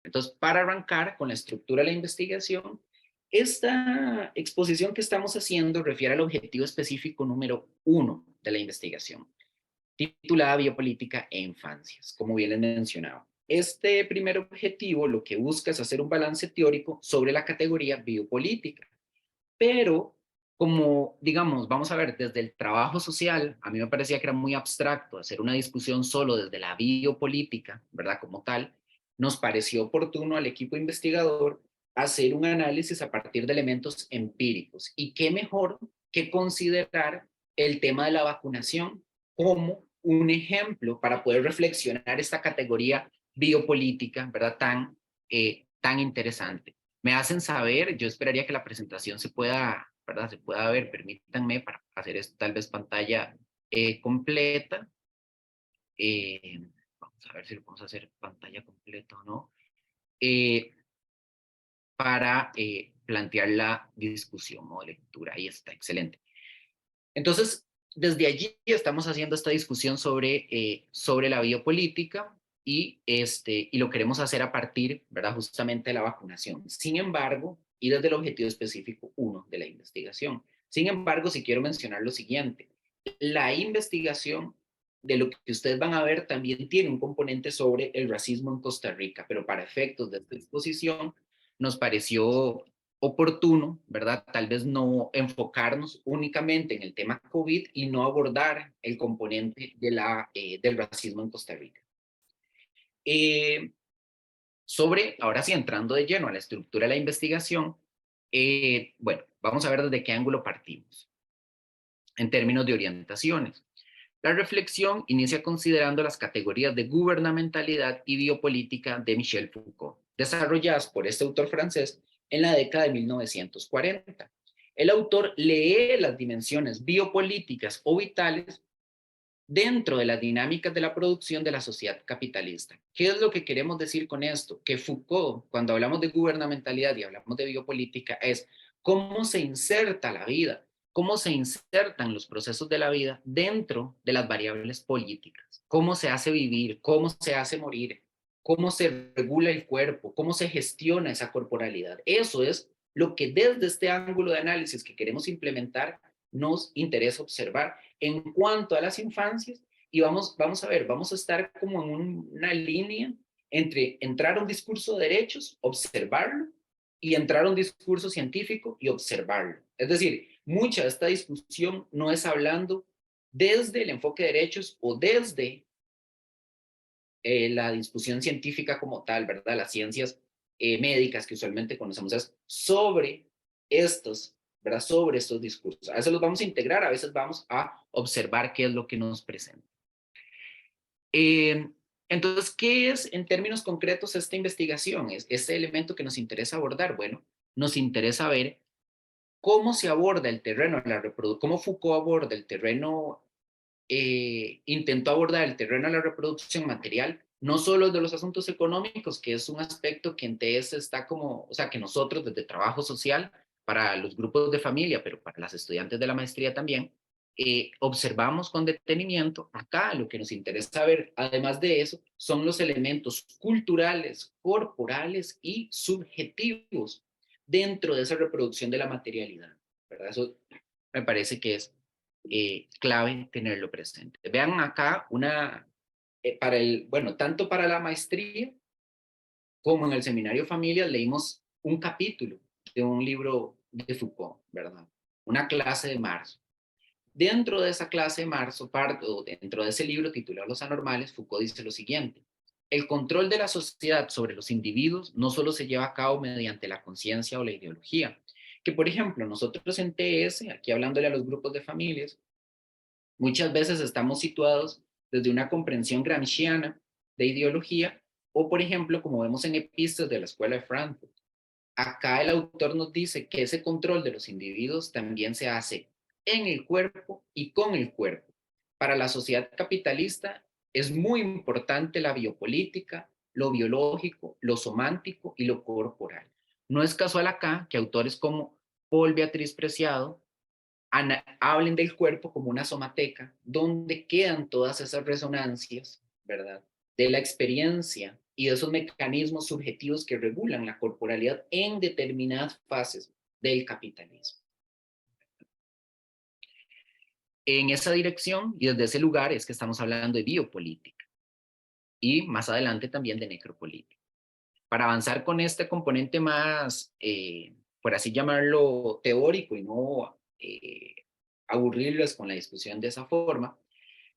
Entonces, para arrancar con la estructura de la investigación, esta exposición que estamos haciendo refiere al objetivo específico número 1 de la investigación, titulada Biopolítica e Infancias, como bien les mencionaba. Este primer objetivo lo que busca es hacer un balance teórico sobre la categoría biopolítica, pero como, digamos, vamos a ver, desde el trabajo social, a mí me parecía que era muy abstracto hacer una discusión solo desde la biopolítica, ¿verdad? Como tal, nos pareció oportuno al equipo investigador hacer un análisis a partir de elementos empíricos. Y qué mejor que considerar el tema de la vacunación como un ejemplo para poder reflexionar esta categoría biopolítica, ¿verdad? Tan interesante. Me hacen saber, yo esperaría que la presentación se pueda, ¿verdad? Se pueda ver, permítanme para hacer esto tal vez pantalla completa. Eh, Vamos a ver si lo podemos hacer pantalla completa o no. Eh, para plantear la discusión o lectura. Ahí está, excelente. Entonces, desde allí estamos haciendo esta discusión sobre la biopolítica y lo queremos hacer a partir, ¿verdad? Justamente de la vacunación. Sin embargo, y desde el objetivo específico 1 de la investigación. Sin embargo, si quiero mencionar lo siguiente, la investigación de lo que ustedes van a ver también tiene un componente sobre el racismo en Costa Rica, pero para efectos de esta exposición nos pareció oportuno, ¿verdad? Tal vez no enfocarnos únicamente en el tema COVID y no abordar el componente del racismo en Costa Rica. Eh, Ahora sí, entrando de lleno a la estructura de la investigación, bueno, vamos a ver desde qué ángulo partimos en términos de orientaciones. La reflexión inicia considerando las categorías de gubernamentalidad y biopolítica de Michel Foucault, desarrolladas por este autor francés en la década de 1940. El autor lee las dimensiones biopolíticas o vitales dentro de las dinámicas de la producción de la sociedad capitalista. ¿Qué es lo que queremos decir con esto? Que Foucault, cuando hablamos de gubernamentalidad y hablamos de biopolítica, es cómo se inserta la vida, cómo se insertan los procesos de la vida dentro de las variables políticas, cómo se hace vivir, cómo se hace morir, cómo se regula el cuerpo, cómo se gestiona esa corporalidad. Eso es lo que desde este ángulo de análisis que queremos implementar nos interesa observar en cuanto a las infancias y vamos a ver, vamos a estar como en una línea entre entrar a un discurso de derechos, observarlo, y entrar a un discurso científico y observarlo. Es decir, mucha de esta discusión no es hablando desde el enfoque de derechos o desde la discusión científica como tal, ¿verdad? Las ciencias médicas que usualmente conocemos es sobre estos, ¿verdad? Sobre estos discursos. A veces los vamos a integrar, a veces vamos a observar qué es lo que nos presenta. Eh, entonces, ¿qué es en términos concretos esta investigación? Es este elemento que nos interesa abordar. Bueno, nos interesa ver cómo se aborda el terreno, cómo Foucault aborda el terreno, intentó abordar el terreno de la reproducción material, no solo de los asuntos económicos, que es un aspecto que en TS está como, o sea, que nosotros desde trabajo social, para los grupos de familia, pero para las estudiantes de la maestría también, observamos con detenimiento. Acá lo que nos interesa ver, además de eso, son los elementos culturales, corporales y subjetivos dentro de esa reproducción de la materialidad, ¿verdad? Eso me parece que es clave tenerlo presente. Vean acá bueno, tanto para la maestría como en el seminario familia leímos un capítulo de un libro de Foucault, ¿verdad? Una clase de marzo. Dentro de esa clase de marzo, o dentro de ese libro titulado Los Anormales, Foucault dice lo siguiente: el control de la sociedad sobre los individuos no solo se lleva a cabo mediante la conciencia o la ideología, que por ejemplo nosotros en TS, aquí hablándole a los grupos de familias, muchas veces estamos situados desde una comprensión gramsciana de ideología, o por ejemplo, como vemos en Epístolas de la Escuela de Frankfurt. Acá el autor nos dice que ese control de los individuos también se hace en el cuerpo y con el cuerpo. Para la sociedad capitalista es muy importante la biopolítica, lo biológico, lo somántico y lo corporal. No es casual acá que autores como Paul Beatriz Preciado hablen del cuerpo como una somateca, donde quedan todas esas resonancias, ¿verdad? De la experiencia y de esos mecanismos subjetivos que regulan la corporalidad en determinadas fases del capitalismo. En esa dirección y desde ese lugar es que estamos hablando de biopolítica y más adelante también de necropolítica. Para avanzar con este componente más, por así llamarlo, teórico y no aburrirles con la discusión de esa forma,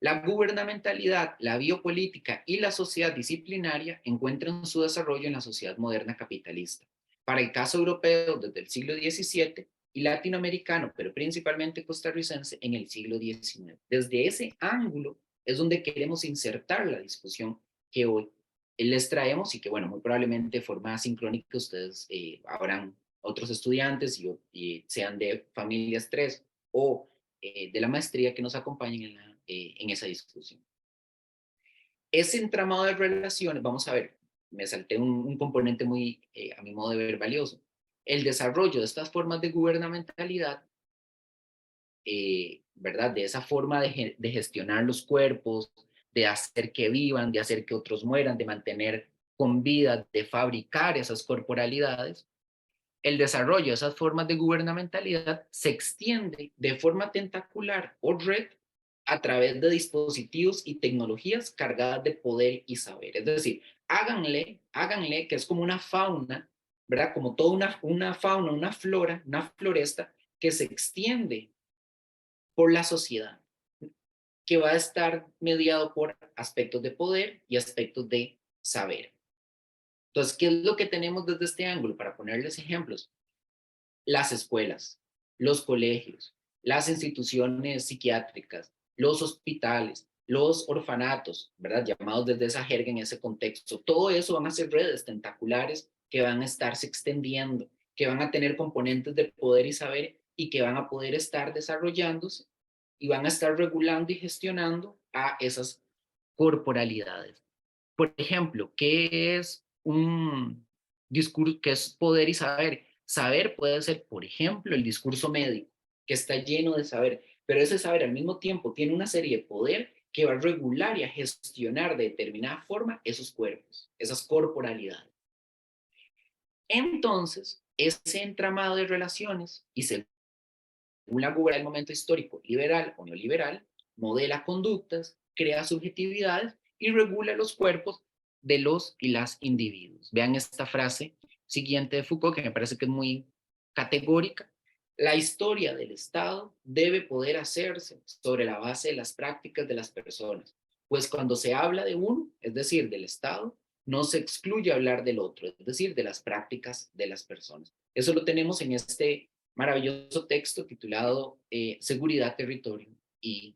la gubernamentalidad, la biopolítica y la sociedad disciplinaria encuentran su desarrollo en la sociedad moderna capitalista. Para el caso europeo, desde el siglo XVII y latinoamericano, pero principalmente costarricense, en el siglo XIX. Desde ese ángulo es donde queremos insertar la discusión que hoy les traemos y que, bueno, muy probablemente de forma sincrónica ustedes habrán otros estudiantes y sean de familias 3 o de la maestría que nos acompañen en esa discusión. Ese entramado de relaciones, vamos a ver, me salté un componente muy, a mi modo de ver, valioso. El desarrollo de estas formas de gubernamentalidad, ¿verdad? De esa forma de gestionar los cuerpos, de hacer que vivan, de hacer que otros mueran, de mantener con vida, de fabricar esas corporalidades, el desarrollo de esas formas de gubernamentalidad se extiende de forma tentacular o red a través de dispositivos y tecnologías cargadas de poder y saber. Es decir, háganle que es como una fauna, ¿verdad? Como toda una fauna, una flora, una floresta que se extiende por la sociedad, que va a estar mediado por aspectos de poder y aspectos de saber. Entonces, ¿qué es lo que tenemos desde este ángulo? Para ponerles ejemplos, las escuelas, los colegios, las instituciones psiquiátricas, los hospitales, los orfanatos, ¿verdad? Llamados desde esa jerga en ese contexto. Todo eso van a ser redes tentaculares que van a estarse extendiendo, que van a tener componentes de poder y saber y que van a poder estar desarrollándose y van a estar regulando y gestionando a esas corporalidades. Por ejemplo, ¿qué es un discurso, qué es poder y saber? Saber puede ser, por ejemplo, el discurso médico, que está lleno de saber, pero ese saber al mismo tiempo tiene una serie de poder que va a regular y a gestionar de determinada forma esos cuerpos, esas corporalidades. Entonces, ese entramado de relaciones y según la gubernabilidad del momento histórico, liberal o neoliberal, modela conductas, crea subjetividades y regula los cuerpos de los y las individuos. Vean esta frase siguiente de Foucault, que me parece que es muy categórica. La historia del Estado debe poder hacerse sobre la base de las prácticas de las personas, pues cuando se habla de uno, es decir, del Estado, no se excluye hablar del otro, es decir, de las prácticas de las personas. Eso lo tenemos en este maravilloso texto titulado Seguridad, Territorio y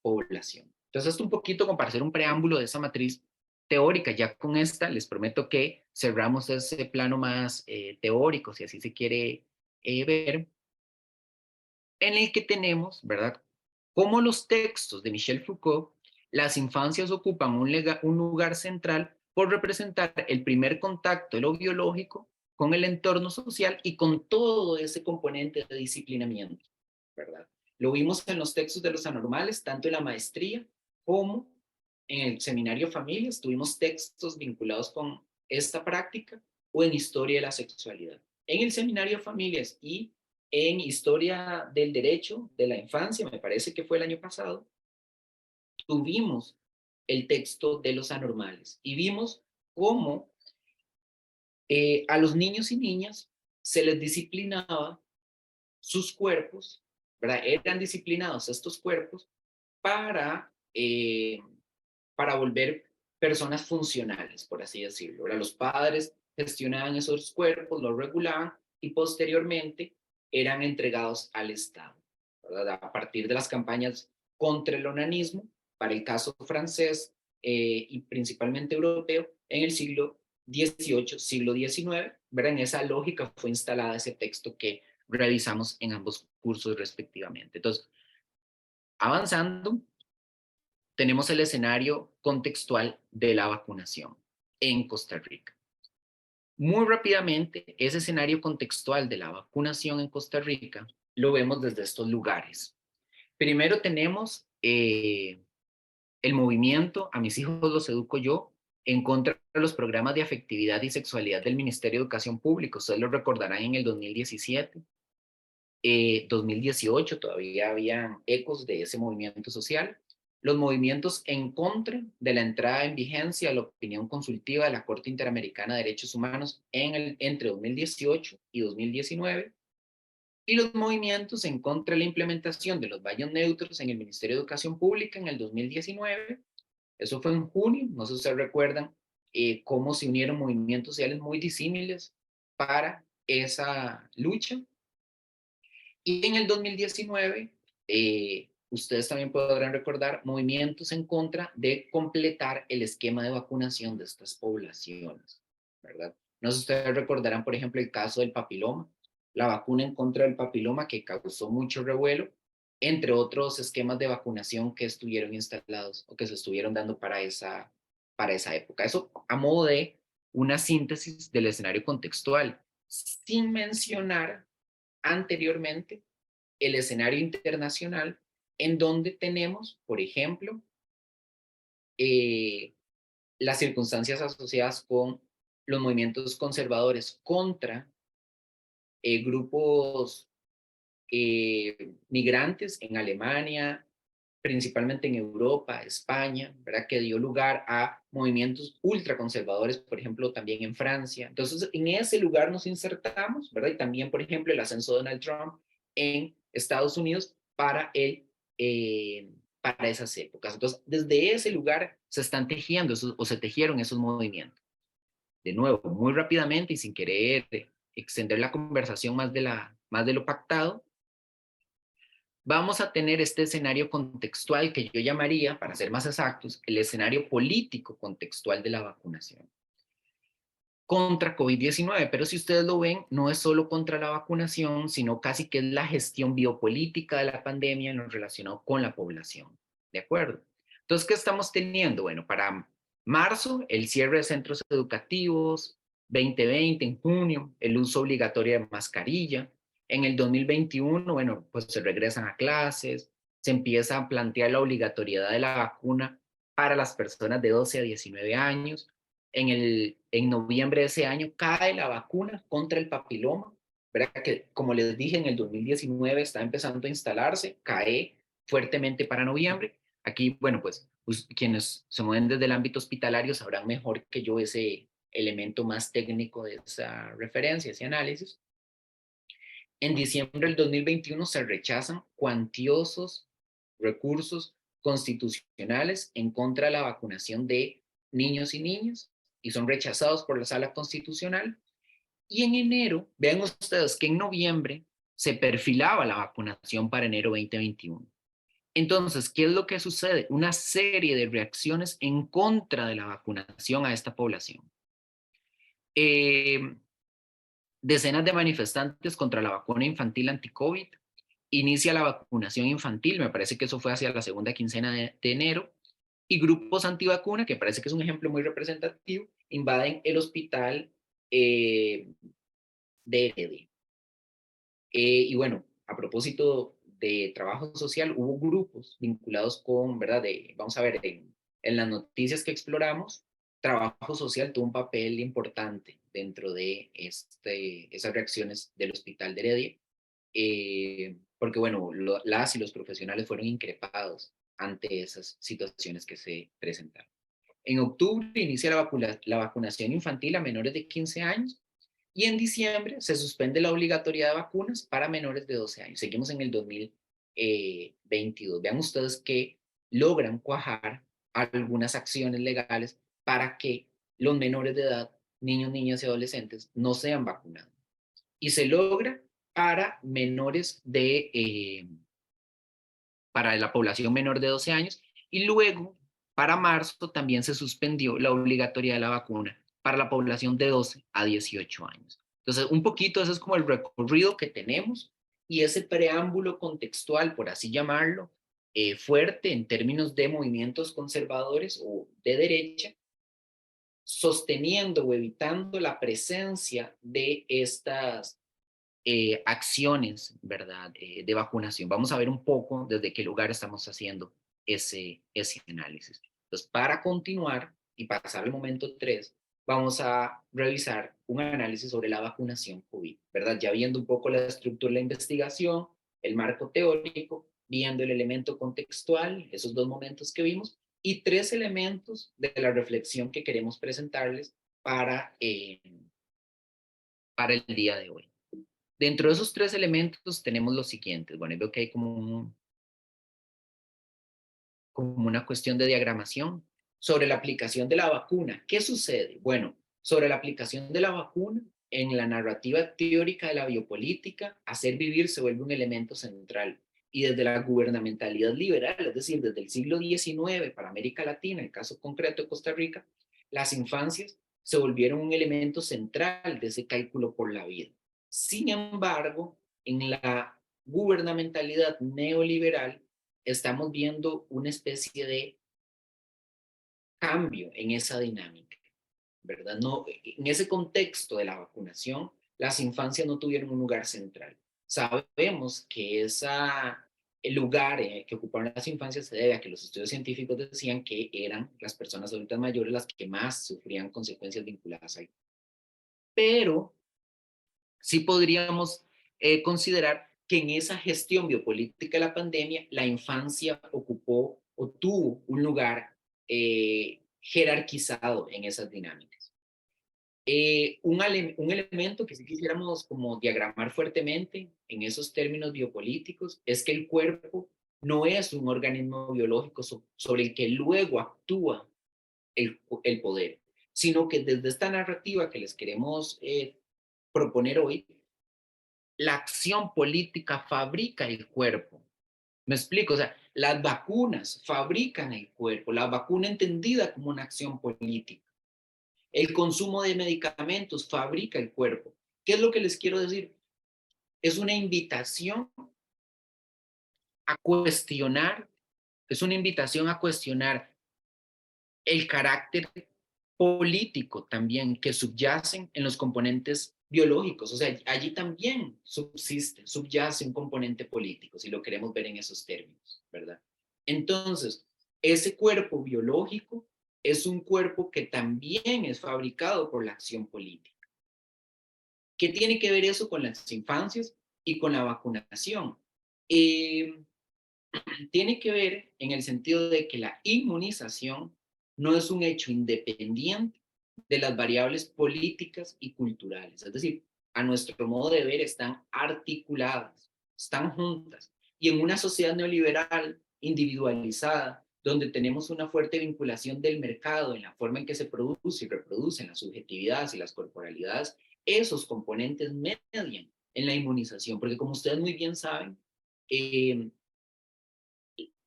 Población. Entonces, esto un poquito como para hacer un preámbulo de esa matriz teórica. Ya con esta les prometo que cerramos ese plano más teórico, si así se quiere ver, en el que tenemos, ¿verdad? Como los textos de Michel Foucault, las infancias ocupan un lugar central por representar el primer contacto de lo biológico con el entorno social y con todo ese componente de disciplinamiento, ¿verdad? Lo vimos en los textos de los anormales, tanto en la maestría como en el seminario Familias, tuvimos textos vinculados con esta práctica o en historia de la sexualidad. En el seminario Familias y en historia del derecho de la infancia, me parece que fue el año pasado, tuvimos el texto de los anormales y vimos cómo a los niños y niñas se les disciplinaba sus cuerpos, ¿verdad? Eran disciplinados estos cuerpos para, para volver personas funcionales, por así decirlo. ¿Verdad? Los padres gestionaban esos cuerpos, los regulaban y posteriormente eran entregados al Estado, ¿verdad? A partir de las campañas contra el onanismo, para el caso francés y principalmente europeo, en el siglo XVIII, siglo XIX, ¿verdad? En esa lógica fue instalada ese texto que revisamos en ambos cursos respectivamente. Entonces, avanzando, tenemos el escenario contextual de la vacunación en Costa Rica. Muy rápidamente, ese escenario contextual de la vacunación en Costa Rica lo vemos desde estos lugares. Primero tenemos el movimiento A mis hijos los educo yo, en contra de los programas de afectividad y sexualidad del Ministerio de Educación Pública. Ustedes lo recordarán en el 2017, 2018, todavía habían ecos de ese movimiento social. Los movimientos en contra de la entrada en vigencia de la opinión consultiva de la Corte Interamericana de Derechos Humanos entre 2018 y 2019, y los movimientos en contra de la implementación de los baños neutros en el Ministerio de Educación Pública en el 2019. Eso fue en junio, no sé si ustedes recuerdan cómo se unieron movimientos sociales muy disímiles para esa lucha. Y en el 2019, ustedes también podrán recordar movimientos en contra de completar el esquema de vacunación de estas poblaciones, ¿verdad? No sé si ustedes recordarán, por ejemplo, el caso del papiloma, la vacuna en contra del papiloma que causó mucho revuelo, entre otros esquemas de vacunación que estuvieron instalados o que se estuvieron dando para esa época. Eso a modo de una síntesis del escenario contextual, sin mencionar anteriormente el escenario internacional en donde tenemos, por ejemplo, eh, las circunstancias asociadas con los movimientos conservadores contra grupos migrantes en Alemania, principalmente en Europa, España, ¿verdad? Que dio lugar a movimientos ultraconservadores, por ejemplo, también en Francia. Entonces, en ese lugar nos insertamos, ¿verdad? Y también, por ejemplo, el ascenso de Donald Trump en Estados Unidos para esas épocas. Entonces, desde ese lugar se están tejiendo o se tejieron esos movimientos. De nuevo, muy rápidamente y sin querer extender la conversación más de lo pactado, vamos a tener este escenario contextual que yo llamaría, para ser más exactos, el escenario político contextual de la vacunación contra COVID-19, pero si ustedes lo ven, no es solo contra la vacunación, sino casi que es la gestión biopolítica de la pandemia en lo relacionado con la población, ¿de acuerdo? Entonces, ¿qué estamos teniendo? Bueno, para marzo, el cierre de centros educativos, 2020, en junio, el uso obligatorio de mascarilla. En el 2021, bueno, pues se regresan a clases, se empieza a plantear la obligatoriedad de la vacuna para las personas de 12 a 19 años. En noviembre de ese año cae la vacuna contra el papiloma, ¿verdad? Que como les dije, en el 2019 está empezando a instalarse, cae fuertemente para noviembre. Aquí, bueno, pues quienes se mueven desde el ámbito hospitalario sabrán mejor que yo ese elemento más técnico de esa referencia, ese análisis. En diciembre del 2021 se rechazan cuantiosos recursos constitucionales en contra de la vacunación de niños y niñas y son rechazados por la Sala Constitucional. Y en enero, vean ustedes que en noviembre se perfilaba la vacunación para enero 2021. Entonces, ¿qué es lo que sucede? Una serie de reacciones en contra de la vacunación a esta población. Decenas de manifestantes contra la vacuna infantil anti-COVID. Inicia la vacunación infantil, me parece que eso fue hacia la segunda quincena de enero. Y grupos antivacuna, que parece que es un ejemplo muy representativo, invaden el hospital de Heredia. Y bueno, a propósito de trabajo social, hubo grupos vinculados con, ¿verdad? Vamos a ver, en las noticias que exploramos, trabajo social tuvo un papel importante dentro de esas reacciones del hospital de Heredia, porque bueno, las y los profesionales fueron increpados ante esas situaciones que se presentaron. En octubre inicia la vacunación infantil a menores de 15 años y en diciembre se suspende la obligatoriedad de vacunas para menores de 12 años. Seguimos en el 2022. Vean ustedes que logran cuajar algunas acciones legales para que los menores de edad, niños, niñas y adolescentes, no sean vacunados. Y se logra para menores para la población menor de 12 años y luego para marzo también se suspendió la obligatoriedad de la vacuna para la población de 12 a 18 años. Entonces, un poquito ese es como el recorrido que tenemos y ese preámbulo contextual, por así llamarlo, fuerte en términos de movimientos conservadores o de derecha, sosteniendo o evitando la presencia de estas acciones, ¿verdad? De vacunación. Vamos a ver un poco desde qué lugar estamos haciendo ese análisis. Entonces, para continuar, y pasar al momento 3, vamos a revisar un análisis sobre la vacunación COVID, ¿verdad? Ya viendo un poco la estructura de la investigación, el marco teórico, viendo el elemento contextual, esos 2 momentos que vimos, y 3 elementos de la reflexión que queremos presentarles para el día de hoy. Dentro de esos 3 elementos tenemos los siguientes. Bueno, veo que hay como una cuestión de diagramación sobre la aplicación de la vacuna. ¿Qué sucede? Bueno, sobre la aplicación de la vacuna, en la narrativa teórica de la biopolítica, hacer vivir se vuelve un elemento central. Y desde la gubernamentalidad liberal, es decir, desde el siglo XIX para América Latina, en el caso concreto de Costa Rica, las infancias se volvieron un elemento central de ese cálculo por la vida. Sin embargo, en la gubernamentalidad neoliberal, estamos viendo una especie de cambio en esa dinámica, ¿verdad? No, en ese contexto de la vacunación, las infancias no tuvieron un lugar central. Sabemos que el lugar que ocuparon las infancias se debe a que los estudios científicos decían que eran las personas adultas mayores las que más sufrían consecuencias vinculadas a ello. Pero sí podríamos considerar que en esa gestión biopolítica de la pandemia, la infancia ocupó o tuvo un lugar jerarquizado en esas dinámicas. Un elemento que sí quisiéramos como diagramar fuertemente en esos términos biopolíticos es que el cuerpo no es un organismo biológico sobre el que luego actúa el poder, sino que desde esta narrativa que les queremos proponer hoy, la acción política fabrica el cuerpo. Me explico, o sea, las vacunas fabrican el cuerpo, la vacuna entendida como una acción política. El consumo de medicamentos fabrica el cuerpo. ¿Qué es lo que les quiero decir? Es una invitación a cuestionar, es una invitación a cuestionar el carácter político también que subyacen en los componentes biológicos. O sea, allí también subyace un componente político, si lo queremos ver en esos términos, ¿verdad? Entonces, ese cuerpo biológico es un cuerpo que también es fabricado por la acción política. ¿Qué tiene que ver eso con las infancias y con la vacunación? Eh, Tiene que ver en el sentido de que la inmunización no es un hecho independiente de las variables políticas y culturales. Es decir, a nuestro modo de ver están articuladas, están juntas. Y en una sociedad neoliberal individualizada, donde tenemos una fuerte vinculación del mercado en la forma en que se produce y reproducen las subjetividades y las corporalidades, esos componentes median en la inmunización, porque como ustedes muy bien saben, eh,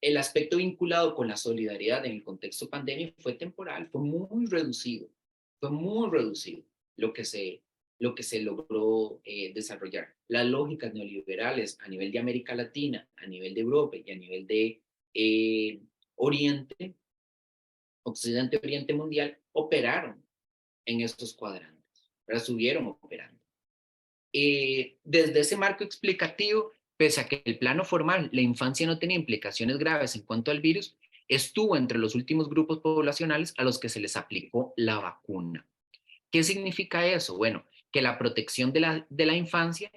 el aspecto vinculado con la solidaridad en el contexto pandemia fue temporal, fue muy reducido lo que se logró desarrollar. Las lógicas neoliberales a nivel de América Latina, a nivel de Europa y a nivel de eh, Oriente, Occidente, Oriente Mundial, operaron en estos cuadrantes, pero estuvieron operando. Desde ese marco explicativo, pese a que el plano formal, la infancia no tenía implicaciones graves en cuanto al virus, estuvo entre los últimos grupos poblacionales a los que se les aplicó la vacuna. ¿Qué significa eso? Bueno, que la protección de la infancia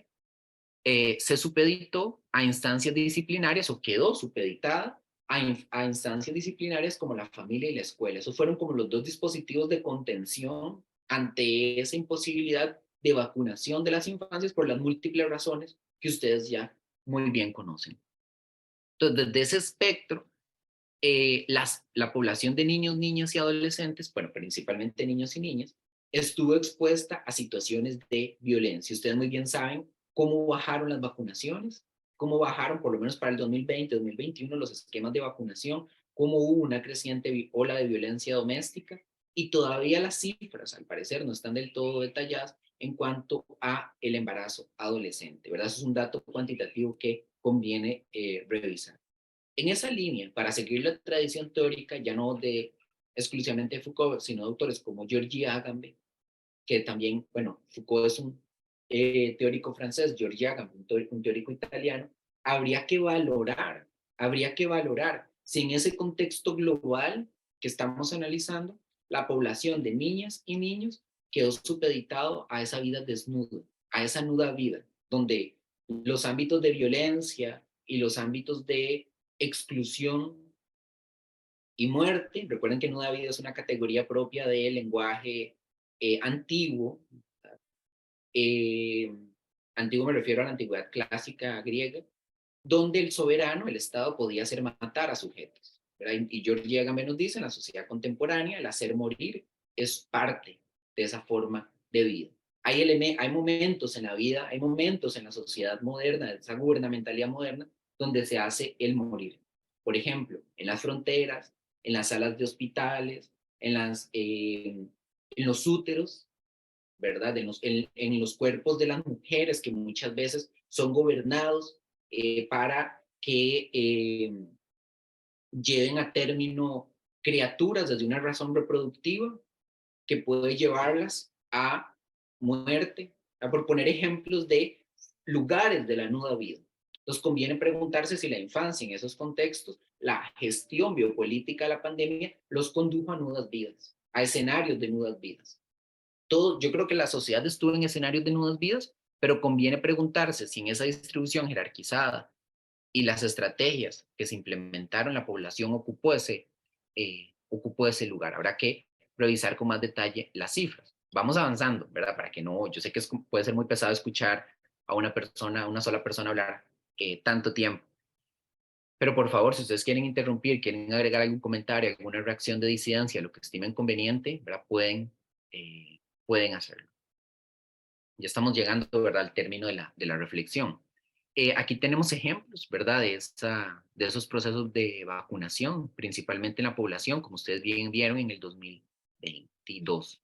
se supeditó a instancias disciplinarias o quedó supeditada a instancias disciplinarias como la familia y la escuela. Esos fueron como los 2 dispositivos de contención ante esa imposibilidad de vacunación de las infancias por las múltiples razones que ustedes ya muy bien conocen. Entonces, desde ese espectro, la población de niños, niñas y adolescentes, bueno, principalmente niños y niñas, estuvo expuesta a situaciones de violencia. Ustedes muy bien saben cómo bajaron las vacunaciones, cómo bajaron, por lo menos para el 2020, 2021, los esquemas de vacunación, cómo hubo una creciente ola de violencia doméstica y todavía las cifras, al parecer, no están del todo detalladas en cuanto a el embarazo adolescente, ¿verdad? Eso es un dato cuantitativo que conviene revisar. En esa línea, para seguir la tradición teórica, ya no de exclusivamente Foucault, sino de autores como Georges Agamben, que también, bueno, Foucault es un teórico francés, Georges Agamben, un teórico italiano, habría que valorar si en ese contexto global que estamos analizando, la población de niñas y niños quedó supeditado a esa vida desnuda, a esa nuda vida, donde los ámbitos de violencia y los ámbitos de exclusión y muerte, recuerden que nuda vida es una categoría propia del lenguaje antiguo, eh, antiguo me refiero a la antigüedad clásica griega, donde el soberano, el Estado, podía hacer matar a sujetos, ¿verdad? Y George Agamben nos dice, en la sociedad contemporánea, el hacer morir es parte de esa forma de vida. Hay momentos en la vida, hay momentos en la sociedad moderna, de esa gubernamentalidad moderna, donde se hace el morir. Por ejemplo, en las fronteras, en las salas de hospitales, en los úteros, ¿verdad? En los cuerpos de las mujeres que muchas veces son gobernados para que lleven a término criaturas desde una razón reproductiva que puede llevarlas a muerte, por poner ejemplos de lugares de la nuda vida. Entonces conviene preguntarse si la infancia en esos contextos, la gestión biopolítica de la pandemia, los condujo a nudas vidas, a escenarios de nudas vidas. Yo creo que la sociedad estuvo en escenarios de nudas vidas, pero conviene preguntarse si en esa distribución jerarquizada y las estrategias que se implementaron, la población ocupó ese lugar. Habrá que revisar con más detalle las cifras. Vamos avanzando, ¿verdad? Para que no, yo sé que puede ser muy pesado escuchar a una persona, a una sola persona hablar tanto tiempo. Pero por favor, si ustedes quieren interrumpir, quieren agregar algún comentario, alguna reacción de disidencia, lo que estimen conveniente, ¿verdad? Pueden hacerlo. Ya estamos llegando, ¿verdad?, al término de la reflexión. Aquí tenemos ejemplos, ¿verdad?, de esos procesos de vacunación, principalmente en la población, como ustedes bien vieron en el 2022.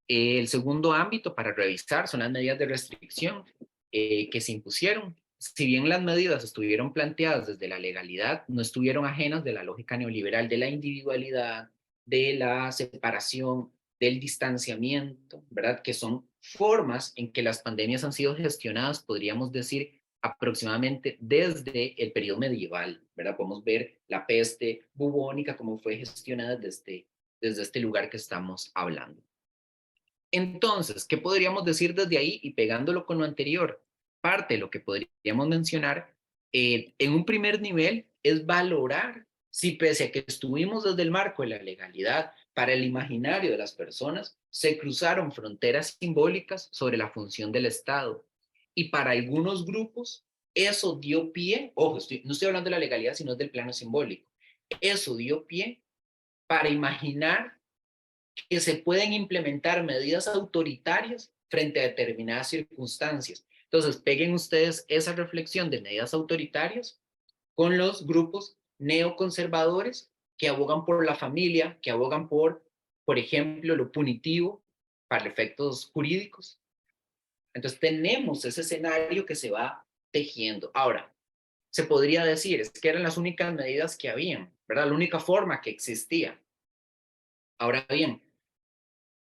El segundo ámbito para revisar son las medidas de restricción que se impusieron. Si bien las medidas estuvieron planteadas desde la legalidad, no estuvieron ajenas de la lógica neoliberal de la individualidad, de la separación, del distanciamiento, ¿verdad? Que son formas en que las pandemias han sido gestionadas, podríamos decir, aproximadamente desde el periodo medieval, ¿verdad? Podemos ver la peste bubónica, cómo fue gestionada desde este lugar que estamos hablando. Entonces, ¿qué podríamos decir desde ahí? Y pegándolo con lo anterior, parte de lo que podríamos mencionar en un primer nivel es valorar si pese a que estuvimos desde el marco de la legalidad, para el imaginario de las personas, se cruzaron fronteras simbólicas sobre la función del Estado. Y para algunos grupos, eso dio pie, ojo, no estoy hablando de la legalidad, sino del plano simbólico, eso dio pie para imaginar que se pueden implementar medidas autoritarias frente a determinadas circunstancias. Entonces, peguen ustedes esa reflexión de medidas autoritarias con los grupos neoconservadores que abogan por la familia, que abogan por ejemplo, lo punitivo para efectos jurídicos. Entonces, tenemos ese escenario que se va tejiendo. Ahora, se podría decir, es que eran las únicas medidas que habían, ¿verdad? La única forma que existía. Ahora bien,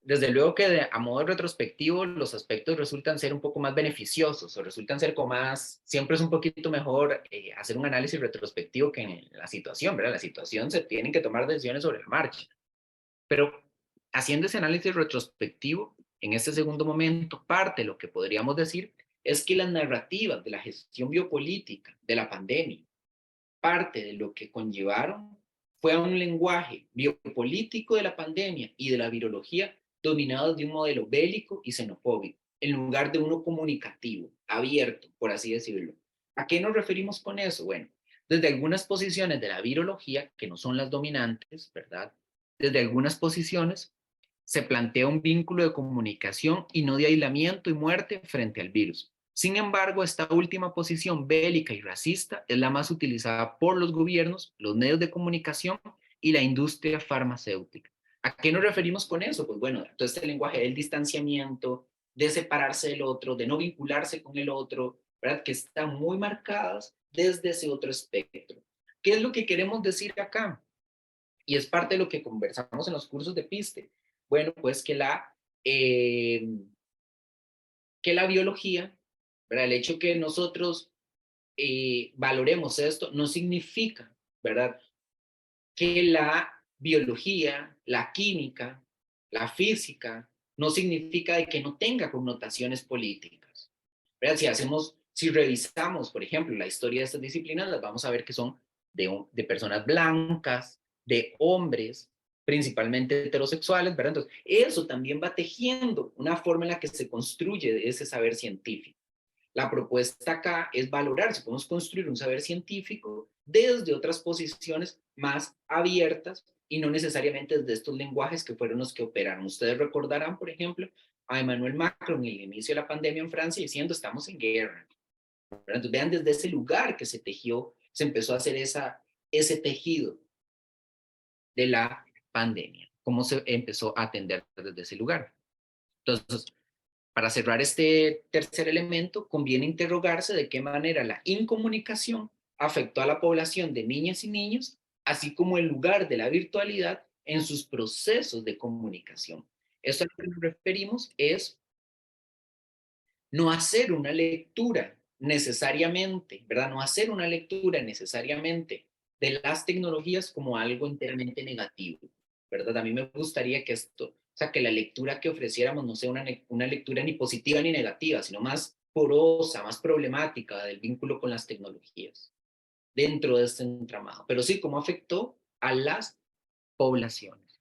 desde luego que a modo retrospectivo los aspectos resultan ser un poco más beneficiosos o resultan ser como más, siempre es un poquito mejor hacer un análisis retrospectivo que en la situación, ¿verdad? La situación se tienen que tomar decisiones sobre la marcha. Pero haciendo ese análisis retrospectivo, en este segundo momento, parte de lo que podríamos decir es que las narrativas de la gestión biopolítica de la pandemia, parte de lo que conllevaron fue a un lenguaje biopolítico de la pandemia y de la virología dominados de un modelo bélico y xenofóbico, en lugar de uno comunicativo, abierto, por así decirlo. ¿A qué nos referimos con eso? Bueno, desde algunas posiciones de la virología, que no son las dominantes, ¿verdad? Desde algunas posiciones se plantea un vínculo de comunicación y no de aislamiento y muerte frente al virus. Sin embargo, esta última posición bélica y racista es la más utilizada por los gobiernos, los medios de comunicación y la industria farmacéutica. ¿A qué nos referimos con eso? Pues bueno, todo este lenguaje del distanciamiento, de separarse del otro, de no vincularse con el otro, ¿verdad? Que están muy marcadas desde ese otro espectro. ¿Qué es lo que queremos decir acá? Y es parte de lo que conversamos en los cursos de PISTE. Bueno, pues eh, que la biología, ¿verdad? El hecho que nosotros valoremos esto no significa, ¿verdad?, que biología, la química, la física, no significa de que no tenga connotaciones políticas. ¿Verdad? Si revisamos, por ejemplo, la historia de estas disciplinas, las vamos a ver que son de personas blancas, de hombres, principalmente heterosexuales, ¿verdad? Entonces, eso también va tejiendo una forma en la que se construye ese saber científico. La propuesta acá es valorar si podemos construir un saber científico desde otras posiciones más abiertas y no necesariamente desde estos lenguajes que fueron los que operaron. Ustedes recordarán, por ejemplo, a Emmanuel Macron en el inicio de la pandemia en Francia diciendo estamos en guerra. Entonces vean desde ese lugar que se tejió, se empezó a hacer ese tejido de la pandemia, cómo se empezó a atender desde ese lugar. Entonces, para cerrar este tercer elemento, conviene interrogarse de qué manera la incomunicación afectó a la población de niñas y niños, así como el lugar de la virtualidad en sus procesos de comunicación. Esto a lo que nos referimos es no hacer una lectura necesariamente, ¿verdad? No hacer una lectura necesariamente de las tecnologías como algo enteramente negativo, ¿verdad? A mí me gustaría que esto, o sea, que la lectura que ofreciéramos no sea una lectura ni positiva ni negativa, sino más porosa, más problemática del vínculo con las tecnologías dentro de este entramado. Pero sí, cómo afectó a las poblaciones.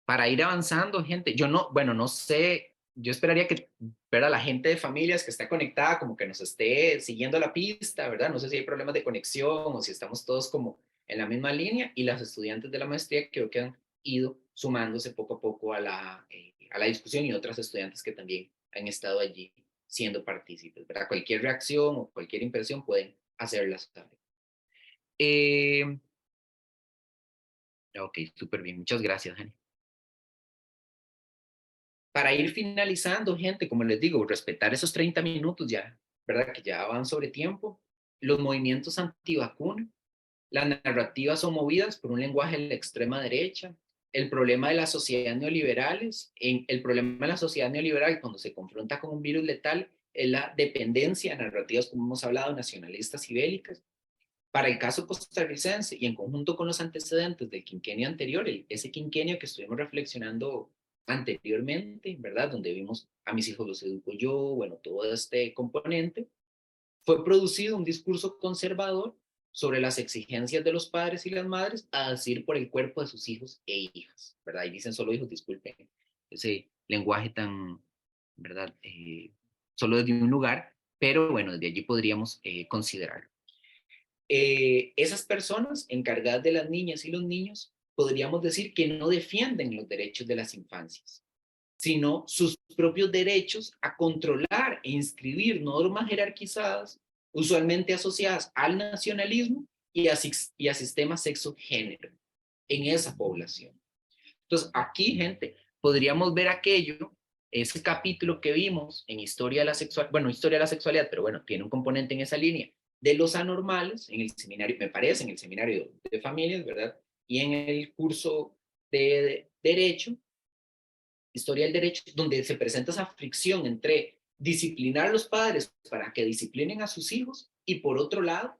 Para ir avanzando, gente, yo no, bueno, no sé, yo esperaría que ver a la gente de familias que está conectada, como que nos esté siguiendo la pista, ¿verdad? No sé si hay problemas de conexión o si estamos todos como en la misma línea y las estudiantes de la maestría creo que han ido sumándose poco a poco a la discusión y otras estudiantes que también han estado allí siendo partícipes, ¿verdad? Cualquier reacción o cualquier impresión pueden hacerlas saber. Ok, súper bien, muchas gracias, Jani. Para ir finalizando, gente, como les digo, respetar esos 30 minutos ya, ¿verdad? Que ya van sobre tiempo. Los movimientos antivacuna, las narrativas son movidas por un lenguaje de la extrema derecha. El problema de las sociedades neoliberales, el problema de la sociedad neoliberal cuando se confronta con un virus letal es la dependencia de narrativas, como hemos hablado, nacionalistas y bélicas. Para el caso costarricense y en conjunto con los antecedentes del quinquenio anterior, ese quinquenio que estuvimos reflexionando anteriormente, ¿verdad? Donde vimos a mis hijos los educo yo, bueno, todo este componente, fue producido un discurso conservador sobre las exigencias de los padres y las madres a decir por el cuerpo de sus hijos e hijas, ¿verdad? Y dicen solo hijos, disculpen, ese lenguaje tan, ¿verdad? Solo desde un lugar, pero bueno, desde allí podríamos considerarlo. Esas personas encargadas de las niñas y los niños, podríamos decir que no defienden los derechos de las infancias, sino sus propios derechos a controlar e inscribir normas jerarquizadas, usualmente asociadas al nacionalismo y a sistemas sexo-género en esa población. Entonces, aquí, gente, podríamos ver aquello, ese capítulo que vimos en Historia de la Sexualidad, bueno, Historia de la Sexualidad, pero bueno, tiene un componente en esa línea, de los anormales, en el seminario, me parece, en el seminario de familias, ¿verdad? Y en el curso de Derecho, Historia del Derecho, donde se presenta esa fricción entre disciplinar a los padres para que disciplinen a sus hijos y por otro lado,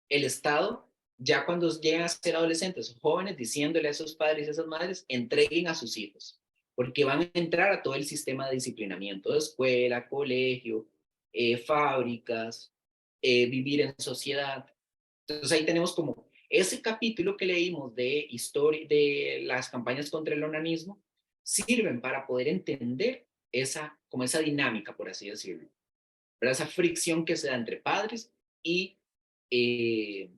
el Estado, ya cuando llegan a ser adolescentes o jóvenes, diciéndole a esos padres y a esas madres, entreguen a sus hijos, porque van a entrar a todo el sistema de disciplinamiento de escuela, colegio, fábricas, vivir en sociedad. Entonces ahí tenemos como ese capítulo que leímos de historia, de las campañas contra el onanismo, sirven para poder entender como esa dinámica, por así decirlo, ¿verdad? Esa fricción que se da entre padres y eh,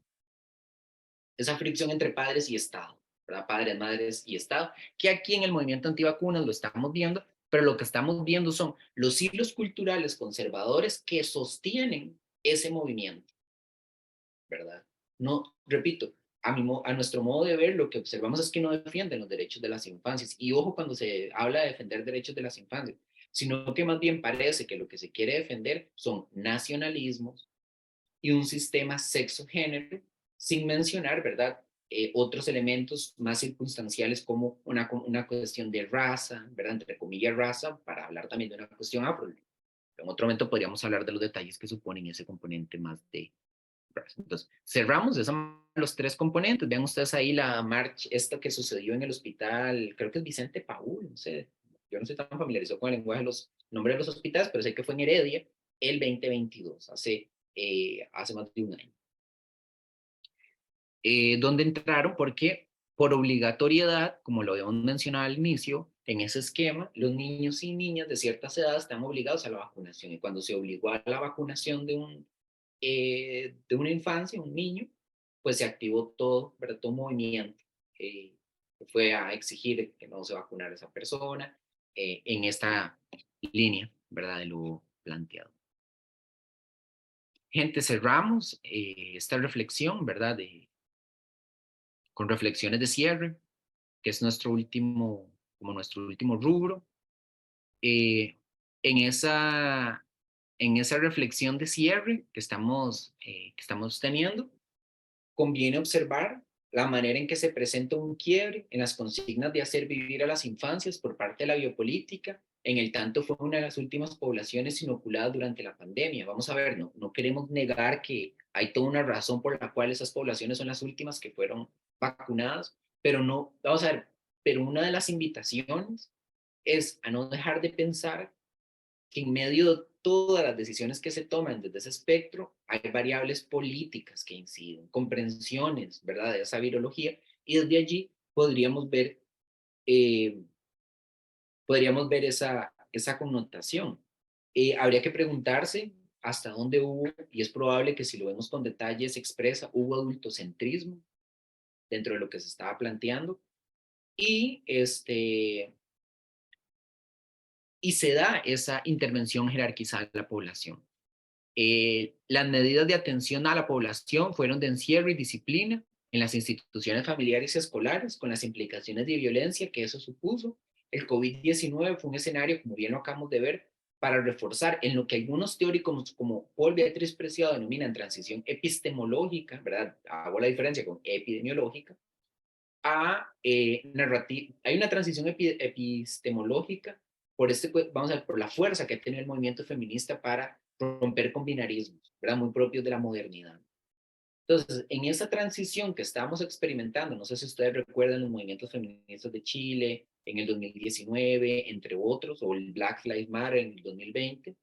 esa fricción entre padres y Estado, ¿verdad? Padres, madres y Estado, que aquí en el movimiento antivacunas lo estamos viendo, pero lo que estamos viendo son los hilos culturales conservadores que sostienen ese movimiento, ¿verdad? No, repito, a nuestro modo de ver, lo que observamos es que no defienden los derechos de las infancias. Y ojo cuando se habla de defender derechos de las infancias, sino que más bien parece que lo que se quiere defender son nacionalismos y un sistema sexo-género, sin mencionar, ¿verdad? Otros elementos más circunstanciales como una cuestión de raza, ¿verdad? Entre comillas raza, para hablar también de una cuestión afro. En otro momento podríamos hablar de los detalles que suponen ese componente más de Entonces, cerramos de esa manera los tres componentes. Vean ustedes ahí la marcha, esta que sucedió en el hospital, creo que es Vicente Paúl, no sé, yo no estoy tan familiarizado con el lenguaje de los nombres de los hospitales, pero sé que fue en Heredia el 2022, hace más de un año. Donde entraron porque por obligatoriedad, como lo habíamos mencionado al inicio, en ese esquema, los niños y niñas de ciertas edades están obligados a la vacunación. Y cuando se obligó a la vacunación de una infancia, un niño, pues se activó todo, ¿verdad? Todo movimiento que fue a exigir que no se vacunara esa persona en esta línea, ¿verdad? De lo planteado. Gente, cerramos esta reflexión, ¿verdad? Con reflexiones de cierre, que es como nuestro último rubro. Eh, en, esa, en esa reflexión de cierre que estamos teniendo, conviene observar la manera en que se presenta un quiebre en las consignas de hacer vivir a las infancias por parte de la biopolítica, en el tanto fue una de las últimas poblaciones inoculadas durante la pandemia. Vamos a ver, no queremos negar que hay toda una razón por la cual esas poblaciones son las últimas que fueron vacunadas, pero no, vamos a ver, pero una de las invitaciones es a no dejar de pensar que en medio de todas las decisiones que se toman desde ese espectro, hay variables políticas que inciden, comprensiones, ¿verdad?, de esa virología, y desde allí eh, podríamos ver esa connotación. Habría que preguntarse hasta dónde hubo, y es probable que si lo vemos con detalle se expresa, hubo adultocentrismo dentro de lo que se estaba planteando, y y se da esa intervención jerarquizada de la población. Las medidas de atención a la población fueron de encierro y disciplina en las instituciones familiares y escolares, con las implicaciones de violencia que eso supuso. El COVID-19 fue un escenario, como bien lo acabamos de ver, para reforzar en lo que algunos teóricos como Paul Beatriz Preciado denominan transición epistemológica, ¿verdad? Hago la diferencia con epidemiológica, hay una transición epistemológica vamos a ver, por la fuerza que ha tenido el movimiento feminista para romper con binarismos, ¿verdad? Muy propios de la modernidad. Entonces, en esa transición que estamos experimentando, no sé si ustedes recuerdan los movimientos feministas de Chile en el 2019, entre otros, o el Black Lives Matter en el 2020,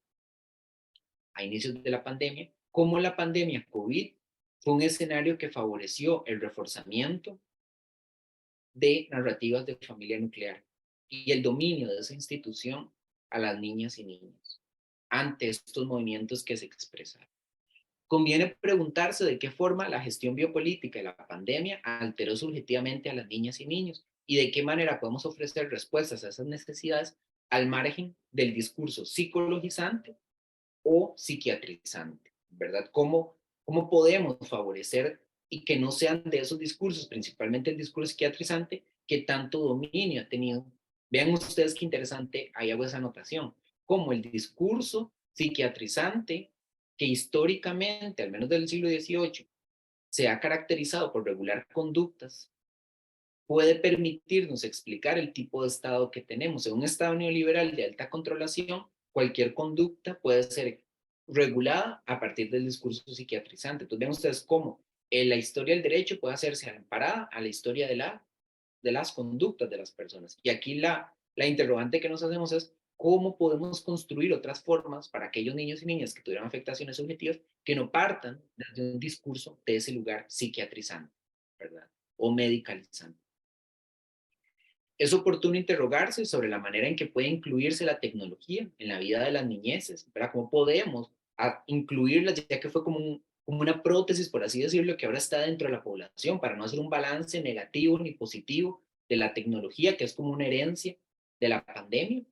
a inicios de la pandemia, cómo la pandemia COVID fue un escenario que favoreció el reforzamiento de narrativas de familia nuclear y el dominio de esa institución a las niñas y niños ante estos movimientos que se expresaron. Conviene preguntarse de qué forma la gestión biopolítica de la pandemia alteró subjetivamente a las niñas y niños y de qué manera podemos ofrecer respuestas a esas necesidades al margen del discurso psicologizante o psiquiatrizante, ¿verdad? ¿Cómo podemos favorecer y que no sean de esos discursos, principalmente el discurso psiquiatrizante, que tanto dominio ha tenido? Vean ustedes qué interesante, ahí hago esa anotación, como el discurso psiquiatrizante, que históricamente, al menos del siglo XVIII, se ha caracterizado por regular conductas, puede permitirnos explicar el tipo de Estado que tenemos. En un Estado neoliberal de alta controlación, cualquier conducta puede ser regulada a partir del discurso psiquiatrizante. Entonces, vean ustedes cómo la historia del derecho puede hacerse amparada a la historia de las conductas de las personas. Y aquí la interrogante que nos hacemos es cómo podemos construir otras formas para aquellos niños y niñas que tuvieran afectaciones subjetivas que no partan desde un discurso de ese lugar psiquiatrizante, ¿verdad? O medicalizante. Es oportuno interrogarse sobre la manera en que puede incluirse la tecnología en la vida de las niñeces, ¿verdad? ¿Cómo podemos incluirlas, ya que fue como una prótesis, por así decirlo, que ahora está dentro de la población, para no hacer un balance negativo ni positivo de la tecnología, que es como una herencia de la pandemia?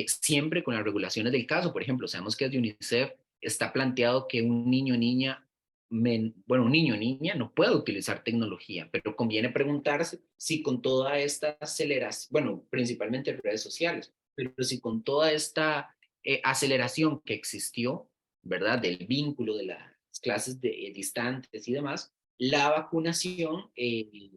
Siempre con las regulaciones del caso. Por ejemplo, sabemos que desde UNICEF está planteado que un niño o niña, un niño o niña no puede utilizar tecnología, pero conviene preguntarse si con toda esta aceleración, bueno, principalmente en redes sociales, pero si con toda esta aceleración que existió, ¿verdad? Del vínculo de las clases distantes y demás, la vacunación,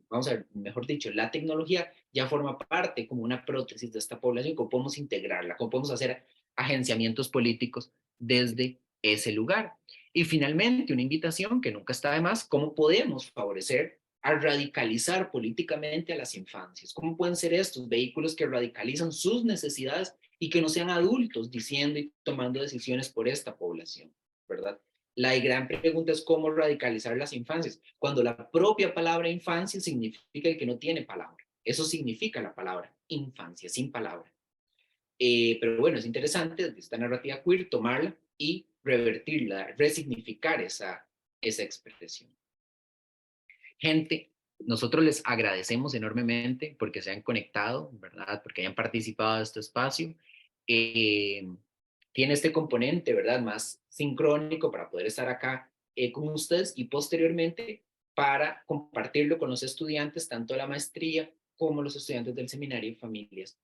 vamos a ver, mejor dicho, la tecnología ya forma parte como una prótesis de esta población, cómo podemos integrarla, cómo podemos hacer agenciamientos políticos desde ese lugar. Y finalmente, una invitación que nunca está de más: ¿cómo podemos favorecer a radicalizar políticamente a las infancias? ¿Cómo pueden ser estos vehículos que radicalizan sus necesidades y que no sean adultos diciendo y tomando decisiones por esta población, ¿verdad? La gran pregunta es cómo radicalizar las infancias, cuando la propia palabra infancia significa el que no tiene palabra. Eso significa la palabra infancia, sin palabra. Pero bueno, es interesante desde esta narrativa queer tomarla y revertirla, resignificar esa expresión. Gente, nosotros les agradecemos enormemente porque se han conectado, ¿verdad? Porque hayan participado de este espacio. Eh, Tiene este componente, ¿verdad? Más sincrónico para poder estar acá con ustedes y posteriormente para compartirlo con los estudiantes, tanto de la maestría como los estudiantes del seminario Familias,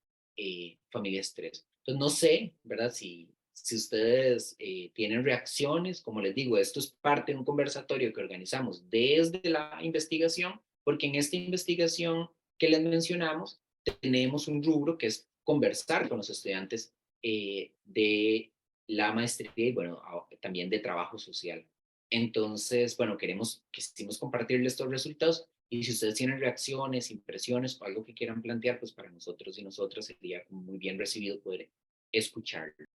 Familias 3. Entonces, no sé, ¿verdad? Si ustedes tienen reacciones, como les digo, esto es parte de un conversatorio que organizamos desde la investigación, porque en esta investigación que les mencionamos, tenemos un rubro que es conversar con los estudiantes de la maestría y, bueno, también de trabajo social. Entonces, bueno, quisimos compartirles estos resultados y si ustedes tienen reacciones, impresiones o algo que quieran plantear, pues para nosotros y nosotras sería muy bien recibido poder escucharlo.